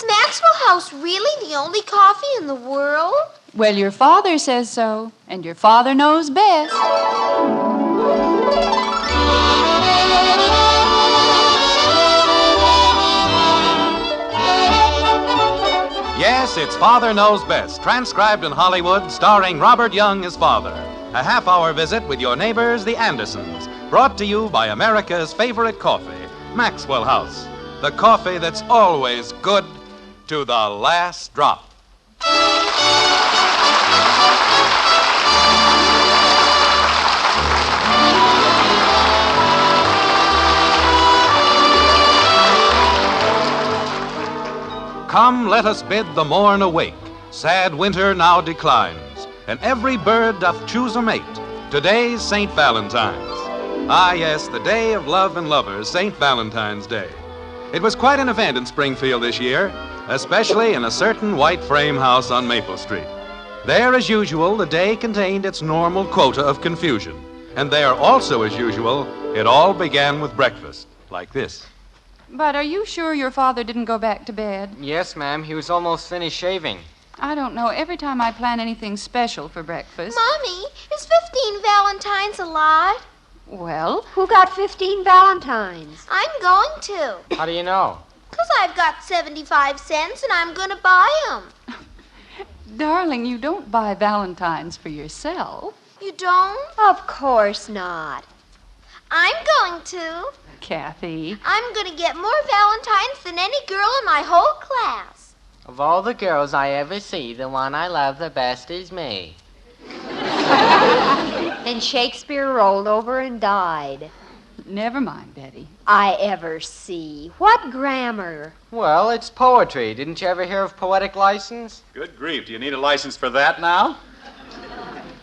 Is Maxwell House really the only coffee in the world? Well, your father says so, and your father knows best. Yes, it's Father Knows Best, transcribed in Hollywood, starring Robert Young as father. A half-hour visit with your neighbors, the Andersons, brought to you by America's favorite coffee, Maxwell House. The coffee that's always good to the last drop. Come, let us bid the morn awake. Sad winter now declines, and every bird doth choose a mate. Today's St. Valentine's. Ah, yes, the day of love and lovers, St. Valentine's Day. It was quite an event in Springfield this year, especially in a certain white frame house on Maple Street. There, as usual, the day contained its normal quota of confusion. And there, also as usual, it all began with breakfast, like this. But are you sure your father didn't go back to bed? Yes, ma'am. He was almost finished shaving. I don't know. Every time I plan anything special for breakfast... Mommy, is 15 Valentines a lot? Well... Who got 15 Valentines? I'm going to. How do you know? 'Cause I've got 75 cents and I'm going to buy them. Darling, you don't buy Valentines for yourself. You don't? Of course not. I'm going to. Kathy. I'm going to get more Valentines than any girl in my whole class. Of all the girls I ever see, the one I love the best is me. And Shakespeare rolled over and died. Never mind, Betty. I ever see. What grammar? Well, it's poetry. Didn't you ever hear of poetic license? Good grief, do you need a license for that now?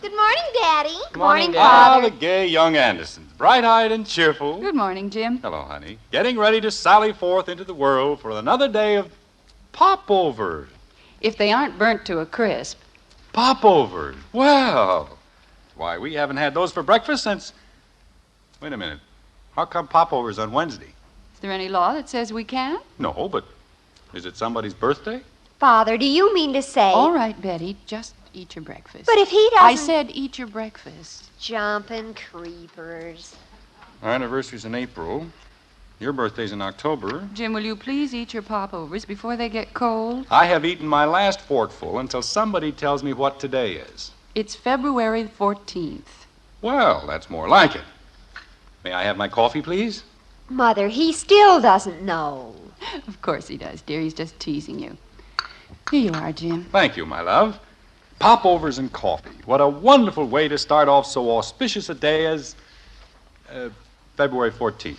Good morning, Daddy. Good morning, Ah, Dad. the gay young Andersons, bright-eyed and cheerful. Good morning, Jim. Hello, honey. Getting ready to sally forth into the world for another day of popovers. If they aren't burnt to a crisp. Popovers? Well, why, we haven't had those for breakfast since... Wait a minute. How come popovers on Wednesday? Is there any law that says we can't? No, but is it somebody's birthday? Father, do you mean to say... All right, Betty, just eat your breakfast. But if he doesn't... I said eat your breakfast. Jumping creepers. Our anniversary's in April. Your birthday's in October. Jim, will you please eat your popovers before they get cold? I have eaten my last forkful until somebody tells me what today is. It's February the 14th. Well, that's more like it. May I have my coffee, please? Mother, he still doesn't know. Of course he does, dear. He's just teasing you. Here you are, Jim. Thank you, my love. Popovers and coffee. What a wonderful way to start off so auspicious a day as February 14th.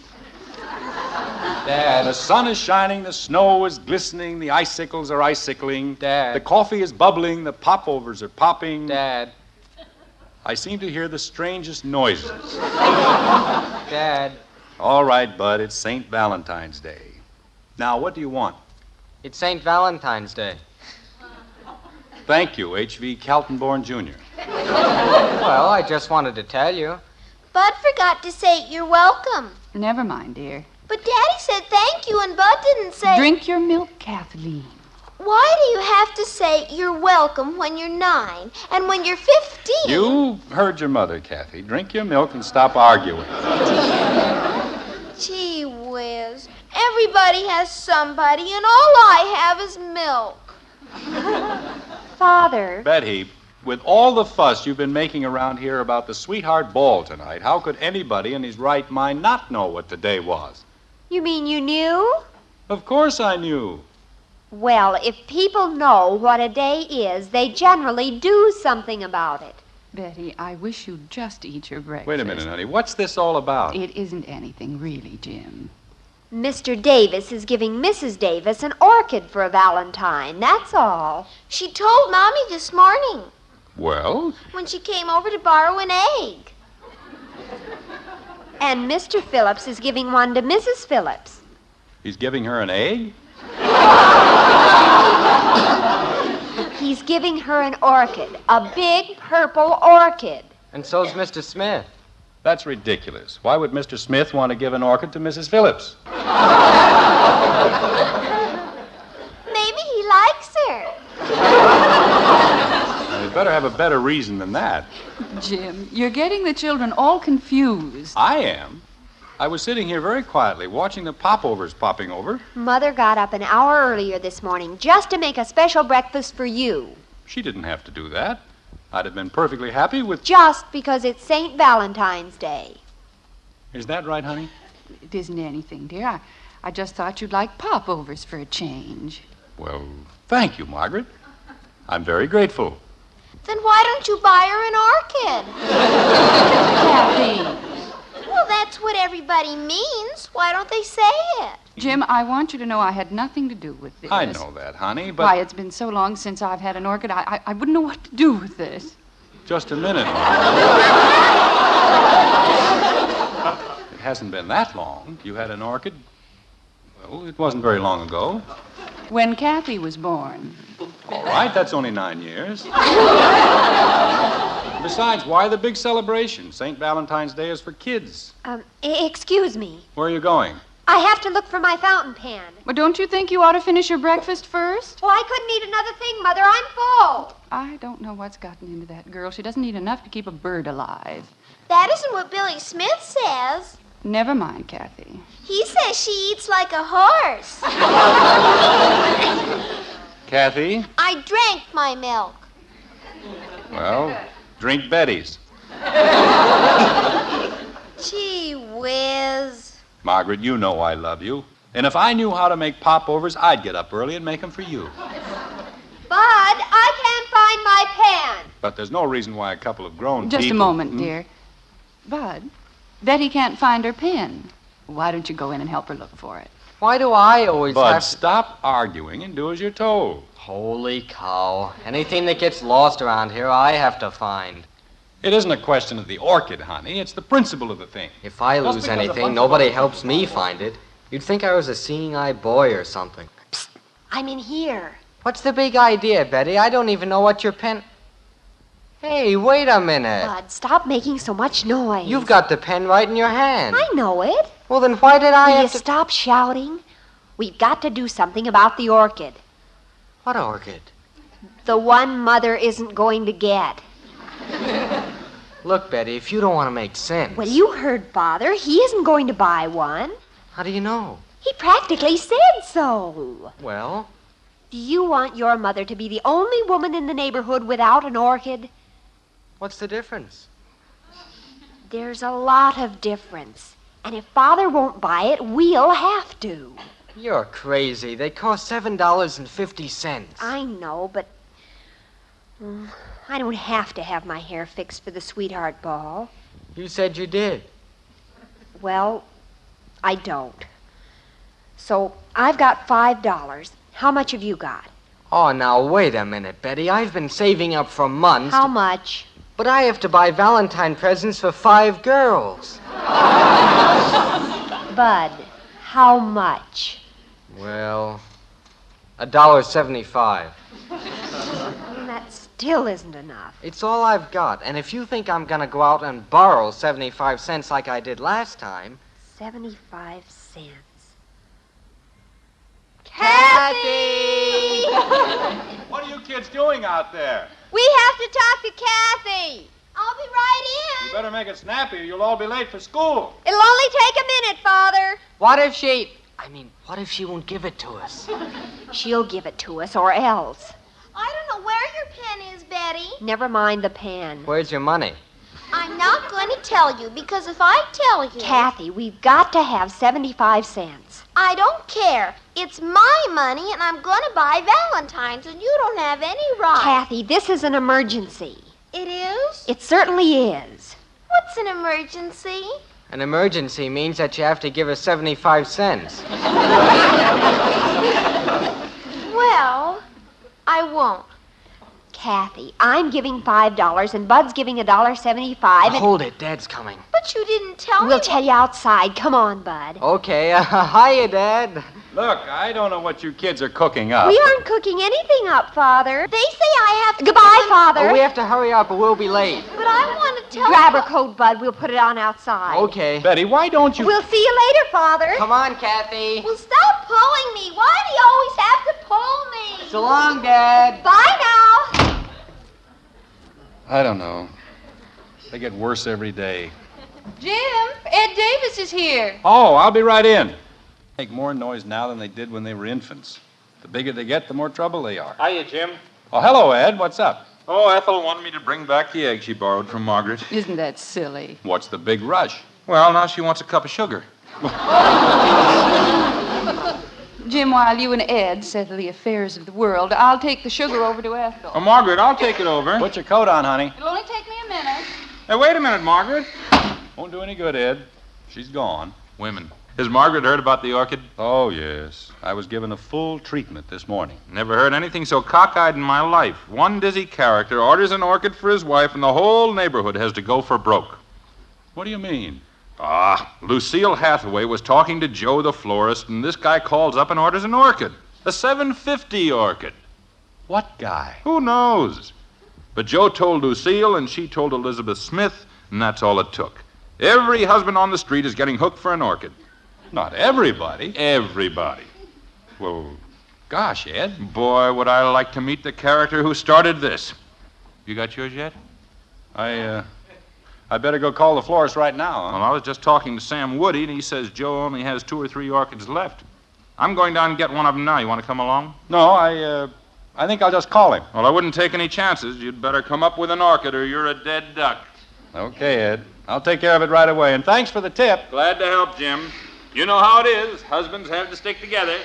Dad. The sun is shining, the snow is glistening, the icicles are icicling. Dad. The coffee is bubbling, the popovers are popping. Dad. I seem to hear the strangest noises. Dad. All right, Bud, it's St. Valentine's Day. Now, what do you want? It's St. Valentine's Day. Thank you, H.V. Kaltenborn, Jr. Well, I just wanted to tell you. Bud forgot to say you're welcome. Never mind, dear. But Daddy said thank you and Bud didn't say... Drink your milk, Kathleen. Why do you have to say you're welcome when you're 9 and when you're 15? You heard your mother, Kathy. Drink your milk and stop arguing. Gee whiz. Everybody has somebody and all I have is milk. Father. Betty, with all the fuss you've been making around here about the sweetheart ball tonight, how could anybody in his right mind not know what the day was? You mean you knew? Of course I knew. Well, if people know what a day is, they generally do something about it. Betty, I wish you'd just eat your breakfast. Wait a minute, honey. What's this all about? It isn't anything, really, Jim. Mr. Davis is giving Mrs. Davis an orchid for a Valentine, that's all. She told Mommy this morning Well? when she came over to borrow an egg. And Mr. Phillips is giving one to Mrs. Phillips. He's giving her an egg? He's giving her an orchid, a big purple orchid. And so's Mr. Smith. That's ridiculous. Why would Mr. Smith want to give an orchid to Mrs. Phillips? Maybe better have a better reason than that. Jim, you're getting the children all confused. I am. I was sitting here very quietly watching the popovers popping over. Mother got up an hour earlier this morning just to make a special breakfast for you. She didn't have to do that. I'd have been perfectly happy with... Just because it's St. Valentine's Day. Is that right, honey? It isn't anything, dear. I just thought you'd like popovers for a change. Well, thank you, Margaret. I'm very grateful. Then why don't you buy her an orchid? Kathy. Well, that's what everybody means. Why don't they say it? Jim, I want you to know I had nothing to do with this. I know that, honey, but... Why, it's been so long since I've had an orchid, I wouldn't know what to do with this. Just a minute. It hasn't been that long. You had an orchid? Well, it wasn't very long ago. When Kathy was born. All right, that's only 9 years. Besides, why the big celebration? St. Valentine's Day is for kids. Excuse me. Where are you going? I have to look for my fountain pen. But don't you think you ought to finish your breakfast first? Well, I couldn't eat another thing, Mother. I'm full. I don't know what's gotten into that girl. She doesn't eat enough to keep a bird alive. That isn't what Billy Smith says. Never mind, Kathy. He says she eats like a horse. Kathy? I drank my milk. Well, drink Betty's. Gee whiz. Margaret, you know I love you. And if I knew how to make popovers, I'd get up early and make them for you. Bud, I can't find my pen. But there's no reason why a couple of grown Just people... a moment, dear. Bud, Betty can't find her pen. Why don't you go in and help her look for it? Why do I always Bud, have... stop arguing and do as you're told. Holy cow. Anything that gets lost around here, I have to find. It isn't a question of the orchid, honey. It's the principle of the thing. If I Just lose because a anything, bunch nobody of... helps me find it. You'd think I was a seeing-eye boy or something. Psst, I'm in here. What's the big idea, Betty? I don't even know what your pen... Hey, wait a minute. Bud, stop making so much noise. You've got the pen right in your hand. I know it. Well, then why did I Will you have to... stop shouting? We've got to do something about the orchid. What orchid? The one Mother isn't going to get. Look, Betty, if you don't want to make sense... Well, you heard Father. He isn't going to buy one. How do you know? He practically said so. Well, Do you want your mother to be the only woman in the neighborhood without an orchid? what's the difference? There's a lot of difference. And if Father won't buy it, we'll have to. You're crazy. They cost $7.50. I know, but I don't have to have my hair fixed for the sweetheart ball. You said you did. Well, I don't. So I've got $5. How much have you got? Oh, now, wait a minute, Betty. I've been saving up for months. How much? But I have to buy Valentine presents for 5 girls. Bud, how much? Well, $1.75. That still isn't enough. It's all I've got. And if you think I'm going to go out and borrow 75 cents like I did last time... 75 cents. Kathy! What are you kids doing out there? We have to talk to Kathy. I'll be right You in. better make it snappy or you'll all be late for school. It'll only take a minute, Father. What if she won't give it to us? She'll give it to us or else. I don't know where your pen is, Betty. Never mind the pen. Where's your money? I'm not going to tell you, because if I tell you... Kathy, we've got to have 75 cents. I don't care. It's my money, and I'm going to buy Valentine's, and you don't have any right. Kathy, this is an emergency. It is? It certainly is. What's an emergency? An emergency means that you have to give us 75 cents. Well, I won't. Kathy, I'm giving $5 and Bud's giving $1.75. And Hold it, Dad's coming. But you didn't tell me. we'll tell you outside. Come on, Bud. Okay, hiya, Dad. Look, I don't know what you kids are cooking up. We aren't cooking anything up, Father. They say I have to... Goodbye, Father. Oh, we have to hurry up or we'll be late. But I want to tell Grab you... her coat, Bud. We'll put it on outside. Okay. Betty, why don't you... We'll see you later, Father. Come on, Kathy. Well, stop pulling me. Why do you always have to pull me? So long, Dad. Bye now. I don't know. They get worse every day. Jim, Ed Davis is here. Oh, I'll be right in. Make more noise now than they did when they were infants. The bigger they get, the more trouble they are. Hiya, Jim. Oh, hello, Ed. What's up? Oh, Ethel wanted me to bring back the egg she borrowed from Margaret. Isn't that silly? What's the big rush? Well, now she wants a cup of sugar. Jim, while you and Ed settle the affairs of the world, I'll take the sugar over to Ethel. Oh, Margaret, I'll take it over. Put your coat on, honey. It'll only take me a minute. Hey, wait a minute, Margaret. Won't do any good, Ed. She's gone. Women. Has Margaret heard about the orchid? Oh, yes. I was given a full treatment this morning. Never heard anything so cockeyed in my life. One dizzy character orders an orchid for his wife, and the whole neighborhood has to go for broke. What do you mean? Lucille Hathaway was talking to Joe the florist, and this guy calls up and orders an orchid. A $7.50 orchid. What guy? Who knows? But Joe told Lucille, and she told Elizabeth Smith, and that's all it took. Every husband on the street is getting hooked for an orchid. Not everybody. Everybody. Well, gosh, Ed. Boy, would I like to meet the character who started this. You got yours yet? I better go call the florist right now, huh? Well, I was just talking to Sam Woody, and he says Joe only has 2 or 3 orchids left. I'm going down and get one of them now. You want to come along? No, I think I'll just call him. Well, I wouldn't take any chances. You'd better come up with an orchid or you're a dead duck. Okay, Ed. I'll take care of it right away. And thanks for the tip. Glad to help, Jim. You know how it is. Husbands have to stick together.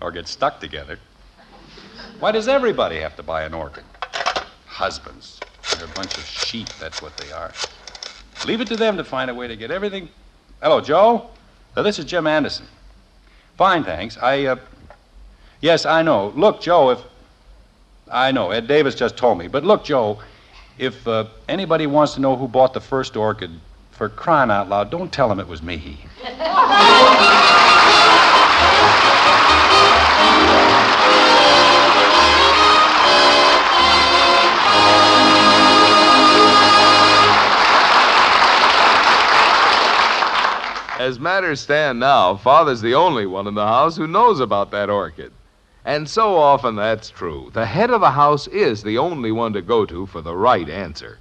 Or get stuck together. Why does everybody have to buy an orchid? Husbands. They're a bunch of sheep, that's what they are. Leave it to them to find a way to get everything. Hello, Joe? This is Jim Anderson. Fine, thanks. Yes, I know. Look, Joe, I know, Ed Davis just told me. But look, Joe, if anybody wants to know who bought the first orchid, for crying out loud, don't tell them it was me. As matters stand now, Father's the only one in the house who knows about that orchid. And so often that's true. The head of the house is the only one to go to for the right answer.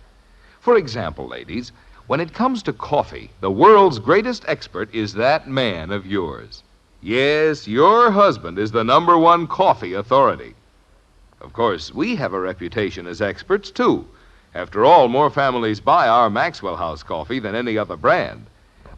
For example, ladies, when it comes to coffee, the world's greatest expert is that man of yours. Yes, your husband is the #1 coffee authority. Of course, we have a reputation as experts, too. After all, more families buy our Maxwell House coffee than any other brand.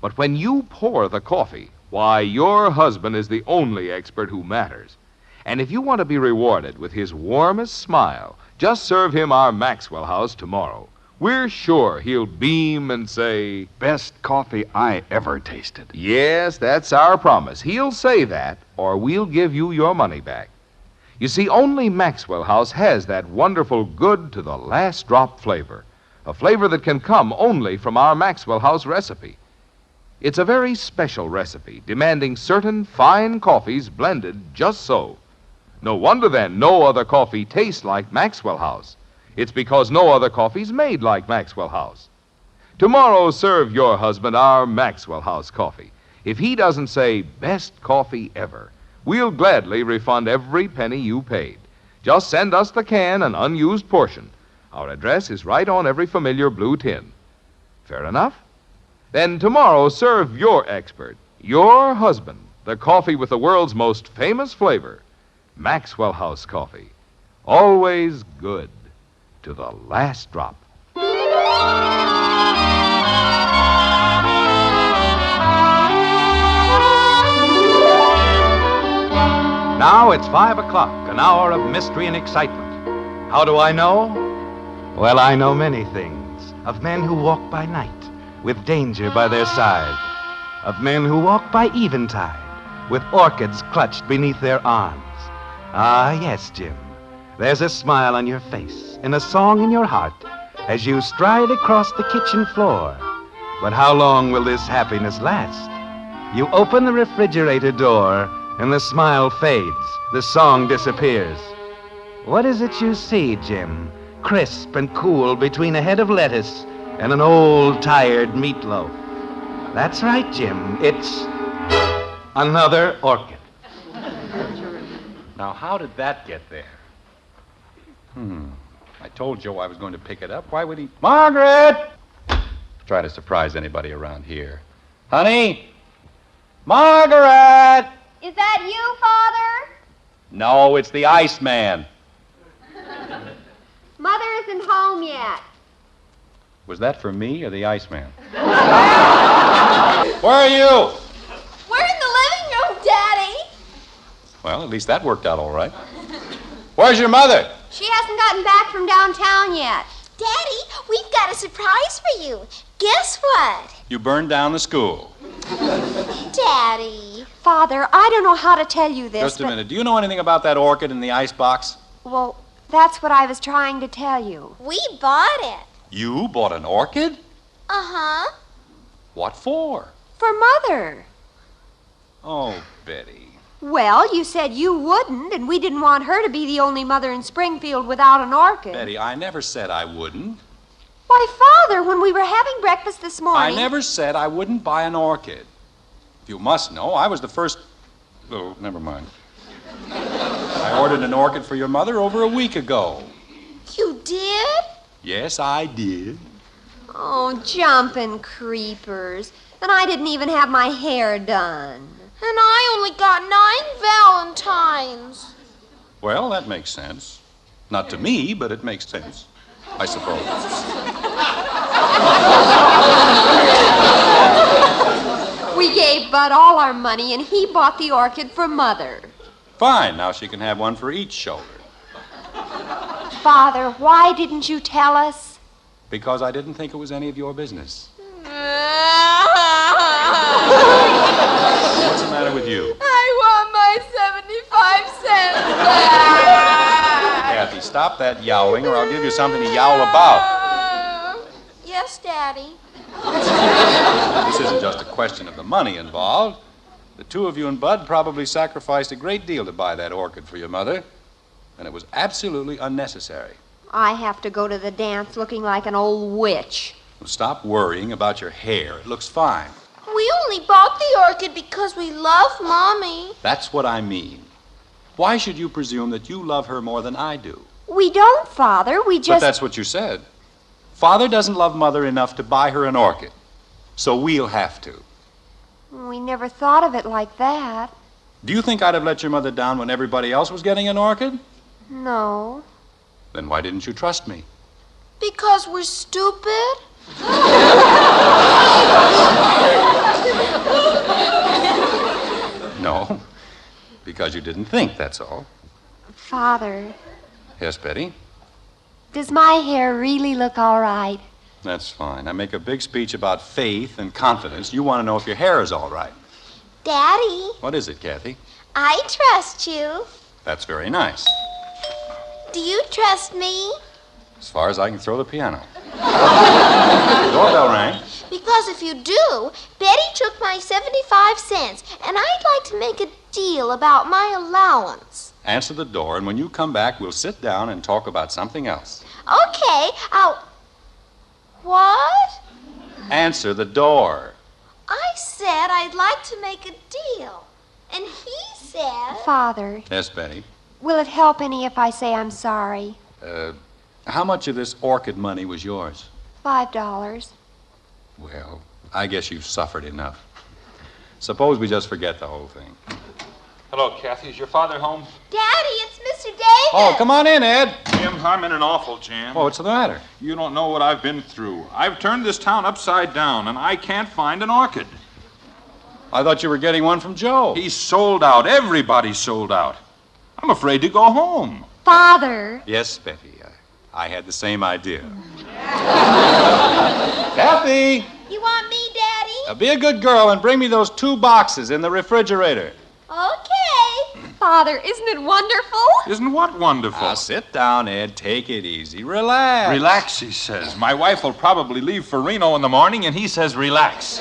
But when you pour the coffee, why, your husband is the only expert who matters. And if you want to be rewarded with his warmest smile, just serve him our Maxwell House tomorrow. We're sure he'll beam and say, "Best coffee I ever tasted." yes, that's our promise. He'll say that, or we'll give you your money back. You see, only Maxwell House has that wonderful good to the last drop flavor, a flavor that can come only from our Maxwell House recipe. It's a very special recipe, demanding certain fine coffees blended just so. No wonder, then, no other coffee tastes like Maxwell House. It's because no other coffee's made like Maxwell House. Tomorrow, serve your husband our Maxwell House coffee. If he doesn't say, "Best coffee ever," we'll gladly refund every penny you paid. Just send us the can, an unused portion. Our address is right on every familiar blue tin. Fair enough? Then tomorrow, serve your expert, your husband, the coffee with the world's most famous flavor, Maxwell House coffee. Always good to the last drop. Now it's 5 o'clock, an hour of mystery and excitement. How do I know? Well, I know many things. Of men who walk by night, with danger by their side. Of men who walk by eventide, with orchids clutched beneath their arms. Ah, yes, Jim. There's a smile on your face and a song in your heart as you stride across the kitchen floor. But how long will this happiness last? You open the refrigerator door and the smile fades, the song disappears. What is it you see, Jim, crisp and cool between a head of lettuce and an old, tired meatloaf? That's right, Jim. It's another orchid. Now, how did that get there? I told Joe I was going to pick it up. Why would he... Margaret! Try to surprise anybody around here. Honey? Margaret! Is that you, Father? No, it's the Iceman. Mother isn't home yet. Was that for me or the Iceman? Where are you? We're in the living room, Daddy. Well, at least that worked out all right. Where's your mother? She hasn't gotten back from downtown yet. Daddy, we've got a surprise for you. Guess what? You burned down the school. Daddy. Father, I don't know how to tell you this. Just a minute. Do you know anything about that orchid in the icebox? Well, that's what I was trying to tell you. We bought it. You bought an orchid? Uh-huh. What for? For Mother. Oh, Betty. Well, you said you wouldn't, and we didn't want her to be the only mother in Springfield without an orchid. Betty, I never said I wouldn't. Why, Father, when we were having breakfast this morning... I never said I wouldn't buy an orchid. You must know, I was the first... Oh, never mind. I ordered an orchid for your mother over a week ago. You did? Yes, I did. Oh, jumping creepers. And I didn't even have my hair done. And I only got 9 Valentines. Well, that makes sense. Not to me, but it makes sense, I suppose. We gave Bud all our money, and he bought the orchid for Mother. Fine, now she can have one for each shoulder. Father, why didn't you tell us? Because I didn't think it was any of your business. What's the matter with you? I want my 75 cents back. Kathy, stop that yowling, or I'll give you something to yowl about. Yes, Daddy. This isn't just a question of the money involved. The two of you and Bud probably sacrificed a great deal to buy that orchid for your mother, and it was absolutely unnecessary. I have to go to the dance looking like an old witch. Well, stop worrying about your hair. It looks fine. We only bought the orchid because we love Mommy. That's what I mean. Why should you presume that you love her more than I do? We don't, Father. We just... But that's what you said. Father doesn't love Mother enough to buy her an orchid, so we'll have to. We never thought of it like that. Do you think I'd have let your mother down when everybody else was getting an orchid? No. Then why didn't you trust me? Because we're stupid? No, because you didn't think, that's all. Father, Yes, Betty? does my hair really look all right? That's fine. I make a big speech about faith and confidence. You want to know if your hair is all right. Daddy, What is it, Kathy? I trust you. That's very nice. Do you trust me? As far as I can throw the piano. Doorbell rang. Because if you do, Betty took my 75 cents, and I'd like to make a deal about my allowance. Answer the door, and when you come back, we'll sit down and talk about something else. Okay, What? Answer the door. I said I'd like to make a deal. And he said... Father, Yes, Betty? will it help any if I say I'm sorry? How much of this orchid money was yours? $5. Well, I guess you've suffered enough. Suppose we just forget the whole thing. Hello, Kathy. Is your father home? Daddy, it's Mr. Davis. Oh, come on in, Ed. Jim, I'm in an awful jam. Oh, what's the matter? You don't know what I've been through. I've turned this town upside down, and I can't find an orchid. I thought you were getting one from Joe. He's sold out. Everybody's sold out. I'm afraid to go home. Father, Yes, Betty. I had the same idea. Kathy, You want me, Daddy? be a good girl and bring me those 2 boxes in the refrigerator. Okay. Father, isn't it wonderful? Isn't what wonderful? Now, sit down, Ed. Take it easy. Relax. Relax, he says. My wife will probably leave for Reno in the morning, and he says relax.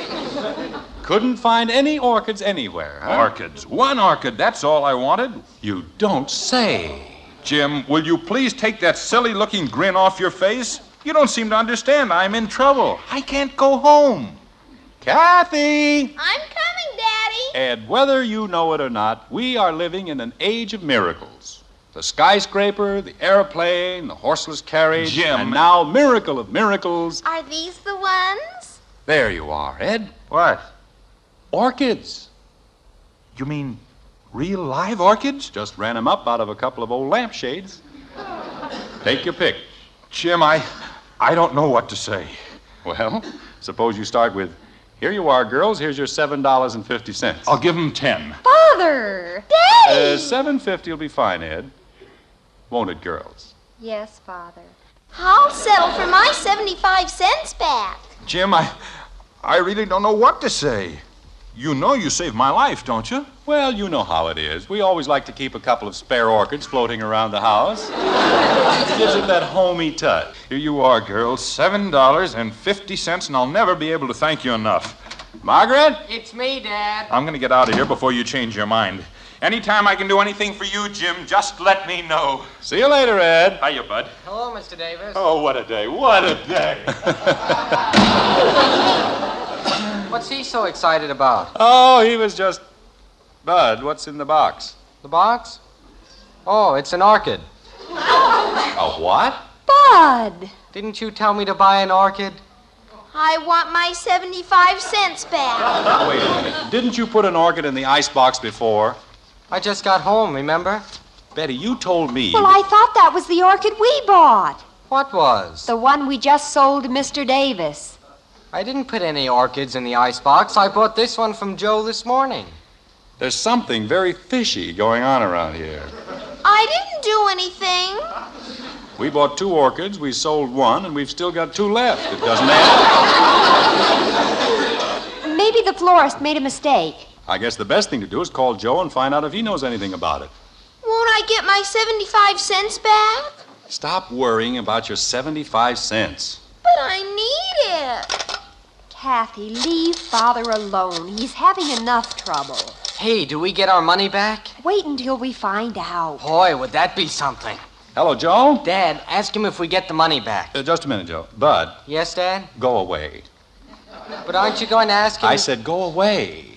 Couldn't find any orchids anywhere, huh? Orchids. One orchid, that's all I wanted. You don't say. Jim, will you please take that silly-looking grin off your face? You don't seem to understand. I'm in trouble. I can't go home. Kathy! I'm coming, Daddy. Ed, whether you know it or not, we are living in an age of miracles. The skyscraper, the airplane, the horseless carriage. Jim. And now, miracle of miracles. Are these the ones? There you are, Ed. What? Orchids. You mean real live orchids? Just ran them up out of a couple of old lampshades. Take your pick. Jim, I don't know what to say. Well, suppose you start with, here you are, girls. Here's your $7.50. I'll give him 10. Father! Daddy! $7.50 will be fine, Ed. Won't it, girls? Yes, Father. I'll settle for my 75 cents back. Jim, I really don't know what to say. You know you saved my life, don't you? Well, you know how it is. We always like to keep a couple of spare orchids floating around the house. It gives it that homey touch. Here you are, girls. $7.50, and I'll never be able to thank you enough. Margaret? It's me, Dad. I'm going to get out of here before you change your mind. Anytime I can do anything for you, Jim, just let me know. See you later, Ed. Hiya, bud. Hello, Mr. Davis. Oh, what a day. What a day. What's he so excited about? Oh, he was just... Bud, what's in the box? The box? Oh, it's an orchid. A what? Bud! Didn't you tell me to buy an orchid? I want my 75 cents back. Wait a minute. Didn't you put an orchid in the icebox before? I just got home, remember? Betty, you told me... Well, I thought that was the orchid we bought. What was? The one we just sold to Mr. Davis. I didn't put any orchids in the icebox. I bought this one from Joe this morning. There's something very fishy going on around here. I didn't do anything. We bought 2 orchids, we sold 1, and we've still got 2 left. It doesn't add. Maybe the florist made a mistake. I guess the best thing to do is call Joe and find out if he knows anything about it. Won't I get my 75 cents back? Stop worrying about your 75 cents. But I need it. Kathy, leave Father alone. He's having enough trouble. Hey, do we get our money back? Wait until we find out. Boy, would that be something. Hello, Joe? Dad, ask him if we get the money back. Just a minute, Joe. Bud, Yes, Dad? go away. But aren't you going to ask him? I said go away.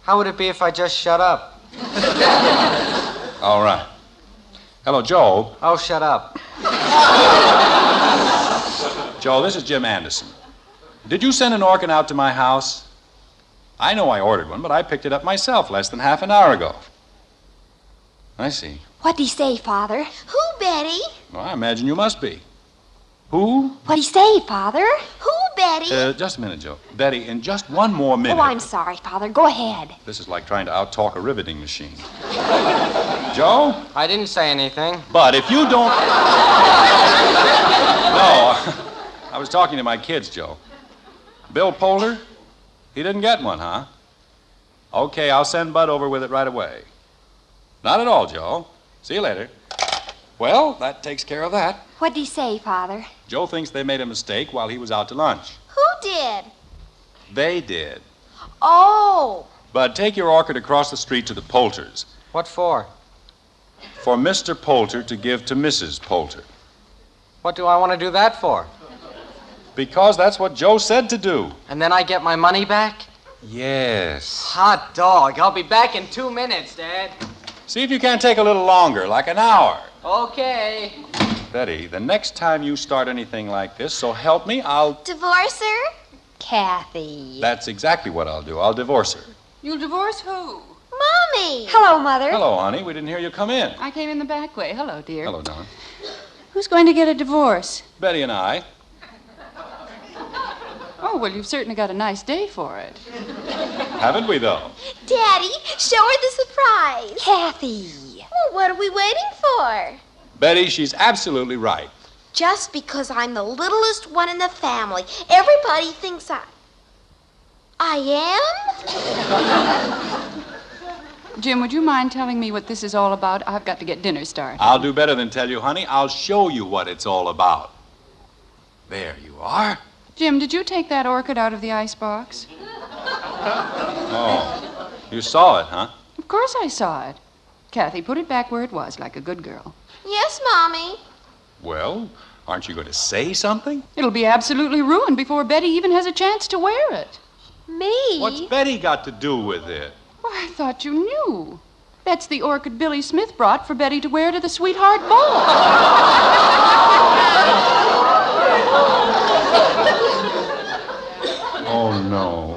How would it be if I just shut up? All right. Hello, Joe. Oh, shut up. Joe, this is Jim Anderson. Did you send an orchid out to my house? I know I ordered one, but I picked it up myself less than half an hour ago. I see. What'd he say, Father? Who, Betty? Well, I imagine you must be. Who? What'd he say, Father? Who, Betty? Just a minute, Joe. Betty, in just one more minute. Oh, I'm sorry, Father. Go ahead. This is like trying to out-talk a riveting machine. Joe? I didn't say anything. But if you don't... No, I was talking to my kids, Joe. Bill Polder? He didn't get one, huh? Okay, I'll send Bud over with it right away. Not at all, Joe. See you later. Well, that takes care of that. What'd he say, Father? Joe thinks they made a mistake while he was out to lunch. Who did? They did. Oh. Bud, take your orchid across the street to the Poulters. What for? For Mr. Poulter to give to Mrs. Poulter. What do I want to do that for? Because that's what Joe said to do. And then I get my money back? Yes. Hot dog. I'll be back in 2 minutes, Dad. See if you can't take a little longer, like an hour. Okay. Betty, the next time you start anything like this, so help me, I'll... Divorce her? Kathy. That's exactly what I'll do. I'll divorce her. You'll divorce who? Mommy. Hello, Mother. Hello, honey. We didn't hear you come in. I came in the back way. Hello, dear. Hello, Don. Who's going to get a divorce? Betty and I. Oh, well, you've certainly got a nice day for it. Haven't we, though? Daddy, show her the surprise. Kathy. Well, what are we waiting for? Betty, she's absolutely right. Just because I'm the littlest one in the family, everybody thinks I am? Jim, would you mind telling me what this is all about? I've got to get dinner started. I'll do better than tell you, honey. I'll show you what it's all about. There you are. Jim, did you take that orchid out of the icebox? Oh, you saw it, huh? Of course I saw it. Kathy, put it back where it was, like a good girl. Yes, Mommy. Well, aren't you going to say something? It'll be absolutely ruined before Betty even has a chance to wear it. Me? What's Betty got to do with it? Well, I thought you knew. That's the orchid Billy Smith brought for Betty to wear to the sweetheart ball. Oh, no.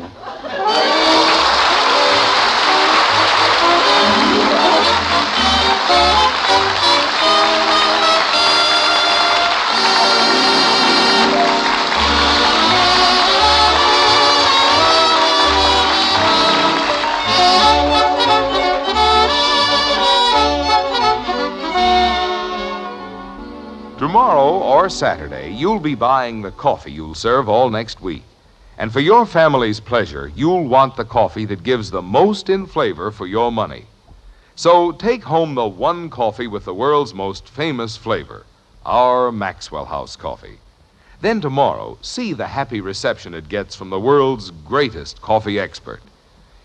Tomorrow or Saturday, you'll be buying the coffee you'll serve all next week. And for your family's pleasure, you'll want the coffee that gives the most in flavor for your money. So take home the one coffee with the world's most famous flavor, our Maxwell House coffee. Then tomorrow, see the happy reception it gets from the world's greatest coffee expert.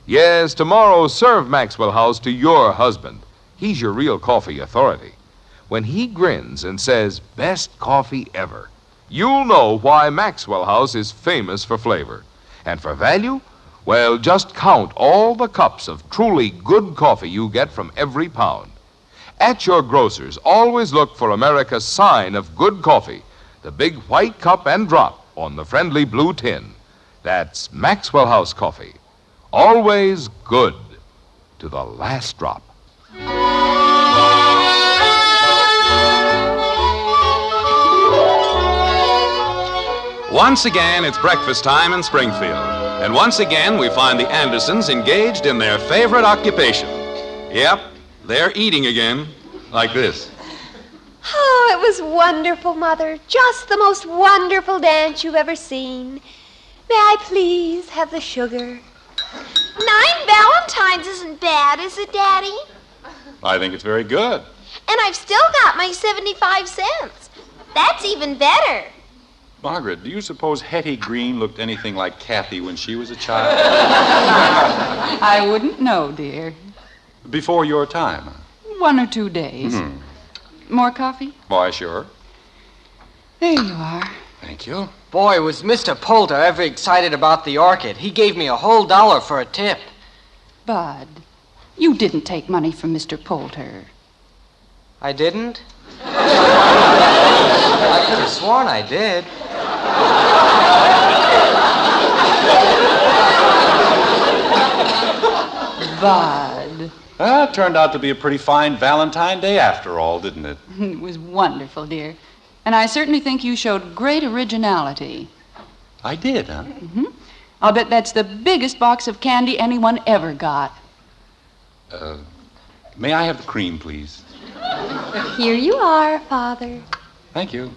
Yes, tomorrow, serve Maxwell House to your husband. He's your real coffee authority. When he grins and says, "Best coffee ever," you'll know why Maxwell House is famous for flavor. And for value, well, just count all the cups of truly good coffee you get from every pound. At your grocer's, always look for America's sign of good coffee, the big white cup and drop on the friendly blue tin. That's Maxwell House coffee. Always good to the last drop. Once again, it's breakfast time in Springfield. And once again, we find the Andersons engaged in their favorite occupation. Yep, they're eating again, like this. Oh, it was wonderful, Mother. Just the most wonderful dance you've ever seen. May I please have the sugar? 9 Valentines isn't bad, is it, Daddy? I think it's very good. And I've still got my 75 cents. That's even better. Margaret, do you suppose Hetty Green looked anything like Kathy when she was a child? I wouldn't know, dear. Before your time? 1 or 2 days. More coffee? Why, sure. There you are. Thank you. Boy, was Mr. Poulter ever excited about the orchid. He gave me a whole $1 for a tip. Bud, you didn't take money from Mr. Poulter. I didn't? I could have sworn I did. Bud. Well, it turned out to be a pretty fine Valentine Day after all, didn't it? It was wonderful, dear. And I certainly think you showed great originality. I did, huh? I'll bet that's the biggest box of candy anyone ever got. May I have the cream, please? Here you are, Father. Thank you.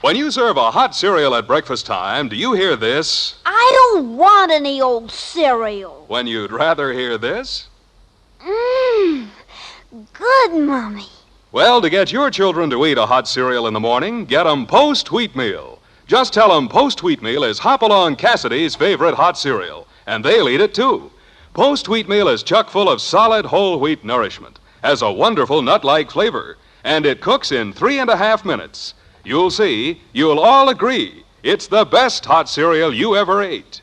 When you serve a hot cereal at breakfast time, do you hear this? I don't want any old cereal. When you'd rather hear this? Good, Mommy. Well, to get your children to eat a hot cereal in the morning, get 'em Post Wheatmeal. Just tell 'em Post Wheatmeal is Hopalong Cassidy's favorite hot cereal, and they'll eat it too. Post Wheatmeal is chock full of solid whole wheat nourishment, has a wonderful nut-like flavor, and it cooks in 3.5 minutes. You'll see, you'll all agree, it's the best hot cereal you ever ate.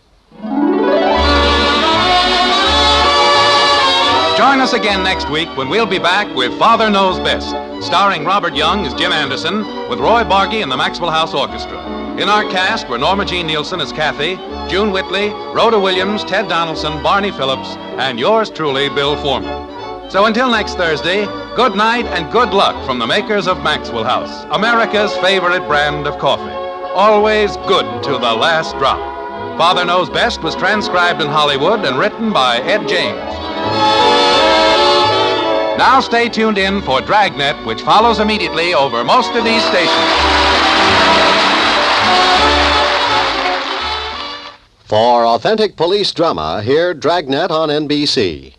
Join us again next week when we'll be back with Father Knows Best, starring Robert Young as Jim Anderson, with Roy Bargy and the Maxwell House Orchestra. In our cast were Norma Jean Nilsson as Kathy, June Whitley, Rhoda Williams, Ted Donaldson, Barney Phillips, and yours truly, Bill Foreman. So until next Thursday, good night and good luck from the makers of Maxwell House, America's favorite brand of coffee. Always good to the last drop. Father Knows Best was transcribed in Hollywood and written by Ed James. Now stay tuned in for Dragnet, which follows immediately over most of these stations. For authentic police drama, hear Dragnet on NBC.